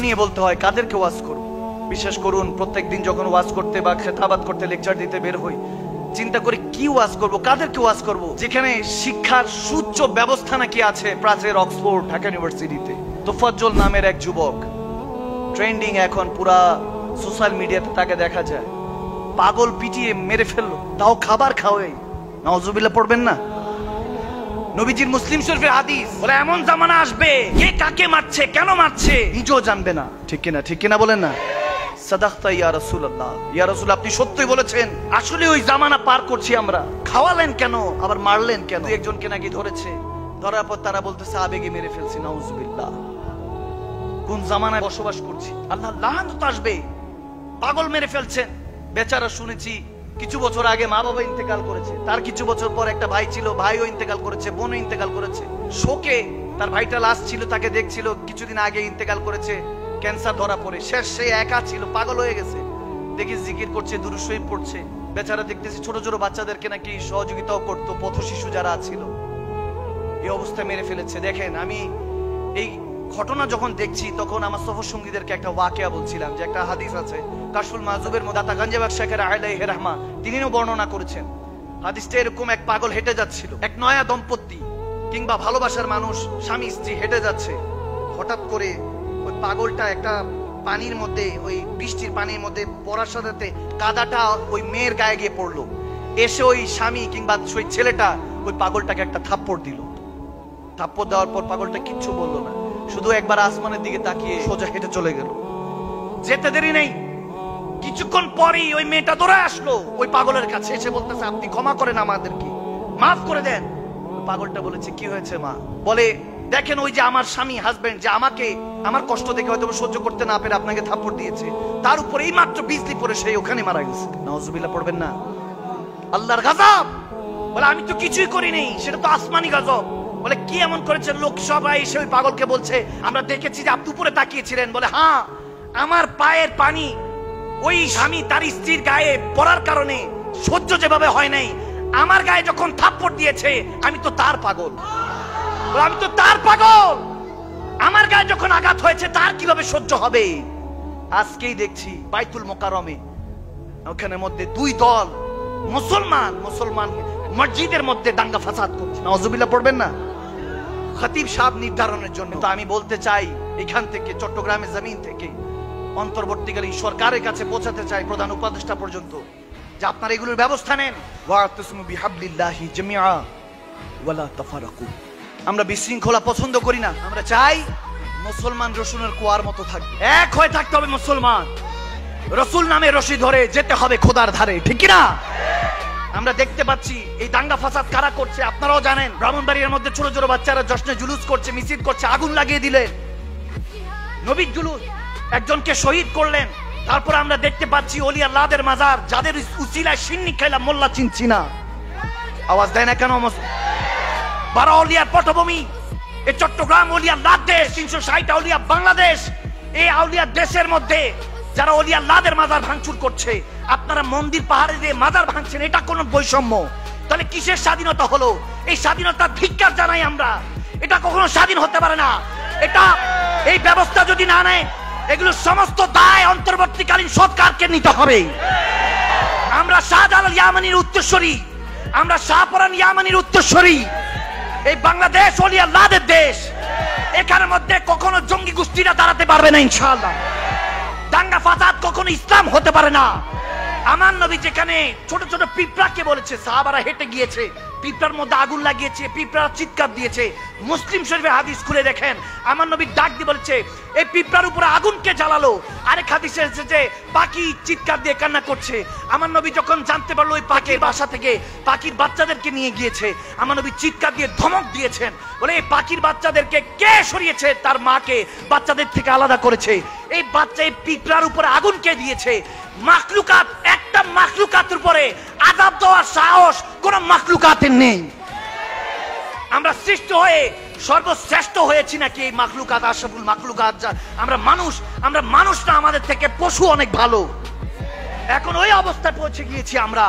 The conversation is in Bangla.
নিয়ে বলতে হয় কাদেরকে ওয়াজ করব। বিশ্বাস করুন, প্রত্যেকদিন যখন ওয়াজ করতে বা খেতাবাত করতে, লেকচার দিতে বের হই, চিন্তা করি কি ওয়াজ করব, কাদেরকে ওয়াজ করব, যেখানে শিক্ষার সুউচ্চ ব্যবস্থা নাকি আছে প্রাচীর অক্সফোর্ড ঢাকা ইউনিভার্সিটিতে। তোফাজ্জল নামের এক যুবক, ট্রেন্ডিং এখন পুরা সোশ্যাল মিডিয়াতে, তাকে দেখা যায় পাগল পিটিয়ে মেরে ফেললো, তাও খাবার খাওয়াই। নাউজুবিল্লাহ পড়বেন না? নবীজির মুসলিম শরীফের হাদিস বলে এমন জামানা আসবে কে কাকে মারছে, কেন মারছে নিজেও জানবে না। ঠিক কিনা? ঠিক কিনা বলেন না? সাদাকতা ইয়া রাসূলুল্লাহ, ইয়া রাসূল আপনি সত্যই বলেছেন, আসলে ওই জামানা পার করছি আমরা। খাওয়ালেন কেন, আবার মারলেন কেন? একজনকে নাকি ধরেছে, ধরার পর তারা বলতেছে আবেগে মেরে ফেলছি। নাউজুবিল্লাহ, কোন জামানায় বসবাস করছি? আল্লাহ লানত আসবে, পাগল মেরে ফেলছেন। বেচারা শুনেছি কিছু বছর আগে মা বাবা ইন্তেকাল করেছে, তার কিছু বছর পর একটা ভাই ছিল, ভাইও ইন্তেকাল করেছে, বোনও ইন্তেকাল করেছে। শোকে তার ভাইটা লাশ ছিল, তাকে দেখছিল, কিছুদিন আগে ইন্তেকাল করেছে, ক্যান্সার ধরা পড়ে শেষ, সে একা ছিল, পাগল হয়ে গেছে। দেখি জিকির করছে, দুরূদ শরীফ পড়ছে। বেচারা দেখতেছি ছোট ছোট বাচ্চাদেরকে নাকি সহযোগিতাও করতো, পথ শিশু যারা ছিল। এই অবস্থায় মেরে ফেলেছে। দেখেন, আমি এই ঘটনা যখন দেখছি তখন আমার সফর সঙ্গীদেরকে একটা ওয়াকিয়া বলছিলাম, যে একটা হাদিস আছে কাশফুল মাযুবের মধ্যে দাতা গঞ্জবাগ শেখের আলাইহি রাহমা তিনিও বর্ণনা করেছেন। হাদিসটা এরকম, এক পাগল হেঁটে যাচ্ছিল, এক নয়া দম্পতি কিংবা ভালোবাসার মানুষ স্বামী স্ত্রী হেঁটে যাচ্ছে। হঠাৎ করে ওই পাগলটা একটা পানির মধ্যে, ওই বৃষ্টির পানির মধ্যে পড়ার সাথে কাদাটা ওই মেয়ের গায়ে গিয়ে পড়লো। এসে ওই স্বামী কিংবা ওই ছেলেটা ওই পাগলটাকে একটা থাপ্পড় দিল। থাপ্পড় দেওয়ার পর পাগলটা কিচ্ছু বললো না, শুধু একবার আসমানের দিকে তাকিয়ে সোজা হেঁটে চলে গেল। যেতে দেরি নেই, কিছুক্ষণ পরেই ওই মেয়েটা দৌড়ে আসলো ওই পাগলের কাছে, এসে বলতেছে আপনি ক্ষমা করেন আমাদেরকে, মাফ করে দেন। পাগলটা বলেছে কি হয়েছে মা? বলে দেখেন ওই যে আমার স্বামী, হাজবেন্ড, যে আমাকে আমার কষ্ট দেখে হয়তো সহ্য করতে না পেরে আপনাকে থাপ্পড় দিয়েছে, তার উপরে এই মাত্র বিজলি পড়ে সেই ওখানে মারা গেছে। নাউজুবিল্লাহ পড়বেন না? আল্লাহর গজব। বলে আমি তো কিছুই করিনি, সেটা তো আসমানি গজব। বলে কি এমন করেছে? লোক সবাই এসে ওই পাগলকে বলছে আমরা দেখেছি যে আপনি উপরে তাকিয়েছিলেন। বলে হ্যাঁ, আমার পায়ের পানি ওই স্বামী তার স্ত্রীর গায়ে পড়ার কারণে সহ্য যেভাবে হয় নাই, আমার গায়ে যখন থাপ্পড় দিয়েছে আমি তো তার পাগল। আমি তো তার পাগল, আমার গায়ে যখন আঘাত হয়েছে তার কিভাবে সহ্য হবে? আজকেই দেখছি বাইতুল মোকাররমে ওখানে মধ্যে দুই দল মুসলমান মসজিদের মধ্যে দাঙ্গা ফাসাদ করছে। নাউজুবিল্লাহ পড়বেন না? খতিব সাহেব নির্ধারণের জন্য। তো আমি বলতে চাই এখান থেকে, চট্টগ্রামের জমিন থেকে অন্তর্বর্তীকালীন সরকারের কাছে পৌঁছাতে চাই, প্রধান উপদেষ্টা পর্যন্ত, যে আপনারা এগুলোর ব্যবস্থা নেন। ওয়াতাসিমু বিহাবলিল্লাহি জামিআ ওয়ালা তাফারাকু। আমরা বিশৃঙ্খলা পছন্দ করি না, আমরা চাই মুসলমান রসুনের কুয়ার মতো থাকবে, এক হয়ে থাকতে হবে মুসলমান। রসুল নামে রশি ধরে যেতে হবে খোদার ধারে, ঠিক কি না? আমরা দেখতে পাচ্ছি এই দাঙ্গা ফাসাদ কারা করছে আপনারাও জানেন। ব্রাহ্মণবাড়িয়ার মধ্যে ছোট ছোট বাচ্চারা জশ্নে জুলুস করছে, মিছিল করছে, আগুন লাগিয়ে দিলেন, নবীর জুলুস, একজনকে শহীদ করলেন। তারপর আমরা দেখতে পাচ্ছি ওলি আল্লাহদের মাজার, যাদের উসিলায় সিন্নি খাইলাম মোল্লা চিনছি না, আওয়াজ দেয় না কেন? বারা আউলিয়ার পটভূমি, এই চট্টগ্রাম ওলি আল্লাহর দেশ, 360 আউলিয়া বাংলাদেশ। এই আউলিয়া দেশের মধ্যে যারা ওলি আল্লাহদের মাজার ভাঙচুর করছে, আপনারা মন্দির পাহাড়ে দিয়ে মাজার ভাঙছেন, এটা কোন বৈষম্য? তাহলে কিসের স্বাধীনতা হলো? এই স্বাধীনতার ধিক্কার জানাই আমরা। এটা কখনো স্বাধীন হতে পারে না। এটা এই ব্যবস্থা যদি না নেয়, এগুলো সমস্ত দায় অন্তর্বর্তীকালীন সরকারকে নিতে হবে। আমরা শাহজালাল ইয়ামানির উত্তরসূরি, আমরা শাহপরান ইয়ামানির উত্তরসূরি। এই বাংলাদেশ ওলি আল্লাহদের দেশ, এখানের মধ্যে কখনো জঙ্গি গোষ্ঠীরা দাঁড়াতে পারবে না ইনশাআল্লাহ। দাঙ্গা ফাসাদ কখনো ইসলাম হতে পারে না। আমার নবী যেখানে ছোট ছোট পিঁপড়াকে বলেছে, সাহাবারা হেঁটে গিয়েছে, পিঁপড়ার মধ্যে আগুন লাগিয়েছে, পিঁপড়া চিৎকার দিয়েছে। মুসলিম শরীফের হাদিস খুলে দেখেন, আমার নবী ডাক দিয়ে বলেছে এই পিঁপড়ার উপরে আগুন কে জ্বালালো? আরেক হাদিসে এসেছে পাখি চিৎকার দিয়ে কান্না করছে। আমার নবী যখন জানতে পারলো ওই পাখির বাসা থেকে পাখির বাচ্চাদেরকে নিয়ে গিয়েছে, আমার নবী চিৎকার দিয়ে ধমক দিয়েছেন, বলে এই পাখির বাচ্চাদেরকে কে সরিয়েছে? তার মাকে বাচ্চাদের থেকে আলাদা করেছে। এই বাচ্চা এই পিঁপড়ার উপরে আগুন কে দিয়েছে? মাখলুকাত, একটা মাখলুকাতের উপরে আযাব দেওয়ার সাহস কোন মাখলুকাতের নেই। আমরা সৃষ্টি হয়ে সর্বশ্রেষ্ঠ হয়েছি নাকি এই মাখলুকাত, আশরাফুল মাখলুকাত? আমরা মানুষ না, আমাদের থেকে পশু অনেক ভালো। এখন ওই অবস্থায় পৌঁছে গিয়েছি আমরা।